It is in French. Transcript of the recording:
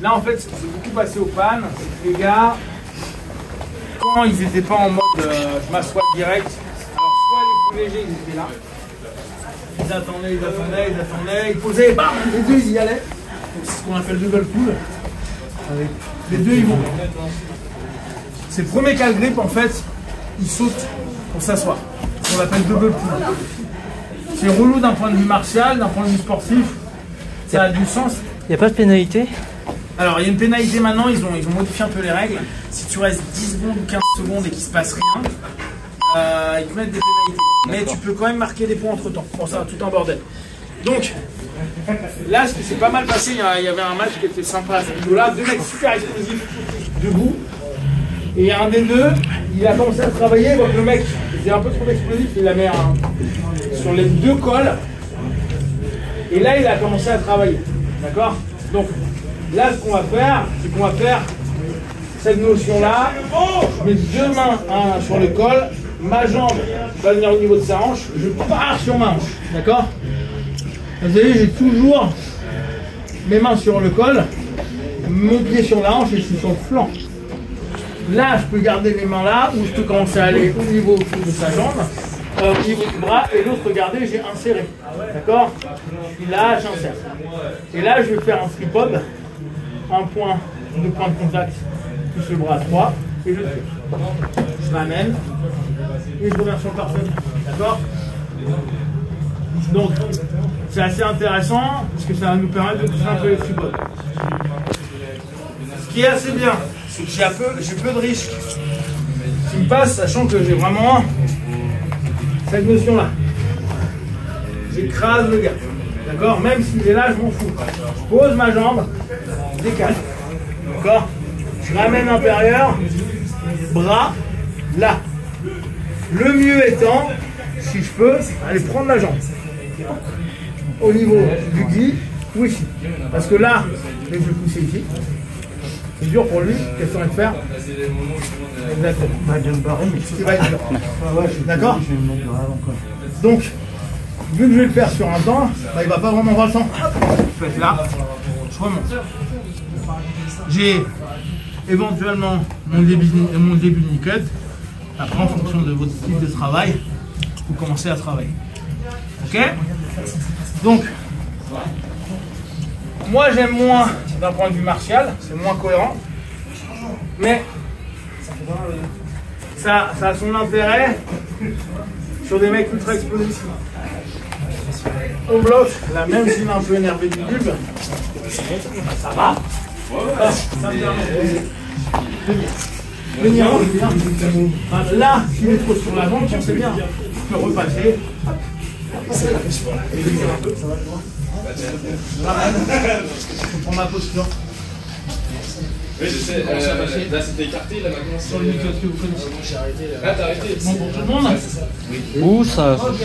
Là en fait c'est beaucoup passé au panne. Les gars, quand ils n'étaient pas en mode je m'assois direct, alors soit les plus légers ils étaient là, ils attendaient, ils posaient, bam, les deux ils y allaient. C'est ce qu'on appelle double pull. Les deux ils vont. C'est le premier cal grip en fait, ils sautent pour s'asseoir. On l'appelle double pull. C'est relou d'un point de vue martial, d'un point de vue sportif, ça a du sens. Il n'y a pas de pénalité? Alors il y a une pénalité maintenant, ils ont modifié un peu les règles. Si tu restes 10 secondes ou 15 secondes et qu'il se passe rien, ils te mettent des pénalités. Mais tu peux quand même marquer des points entre temps. Bon, ça, tout un bordel. Donc, là, ce qui s'est pas mal passé, il y avait un match qui était sympa à ce niveau-là. Deux mecs super explosifs, debout. Et il y a un des deux, il a commencé à travailler. Donc le mec, il était un peu trop explosif, il la met sur les deux cols. Et là, il a commencé à travailler. D'accord? Donc, là, ce qu'on va faire, c'est qu'on va faire cette notion-là. Je mets deux mains sur le col. Ma jambe va venir au niveau de sa hanche, je pars sur ma hanche, d'accord? Vous voyez, j'ai toujours mes mains sur le col, mon pied sur la hanche et je suis sur le flanc. Là, je peux garder mes mains là, ou je peux commencer à aller au niveau de sa jambe, au niveau du bras, et l'autre, regardez, j'ai inséré, d'accord? Puis là, j'insère. Et là, je vais faire un flip hop, un point de contact, touche le bras à 3, et je tire. Je ramène. Et je reviens sur le parfum, d'accord? Donc, c'est assez intéressant parce que ça va nous permettre de toucher un peu les flip-hop. Ce qui est assez bien, c'est que j'ai peu de risques qui me passent, sachant que j'ai vraiment cette notion-là. J'écrase le gars, d'accord? Même s'il est là, je m'en fous. Je pose ma jambe, je décale, d'accord? Je ramène intérieur, bras, là. Le mieux étant, si je peux, aller prendre la jambe au niveau du gui ou ici. Parce que là, je vais pousser ici. C'est dur pour lui. Qu'est-ce qu'on va faire? Exactement. Bah, de me barrer, mais c'est pas dur. ouais, d'accord? Je vais me mettre devant quoi. Donc, vu que je vais le faire sur un temps, bah, il va pas vraiment voir le temps. Je peux être là, je remonte. J'ai éventuellement mon début de nickel. Après, en fonction de votre style de travail, vous commencez à travailler. Ok? Donc, moi j'aime moins d'un point de vue martial, c'est moins cohérent, mais ça a son intérêt sur des mecs ultra explosifs. On bloque, là même s'il est un peu énervé du bulbe, ça va. Ça me permet de venir. Là, s'il est trop sur l'avant, on sait bien. Je peux repasser. Je prends ma posture. Oui, je sais. Là, c'était écarté. Là, maintenant, sur le micro que vous connaissez. J'ai arrêté. Là, t'as arrêté. Bon, pour tout le monde? Où ça? Ok.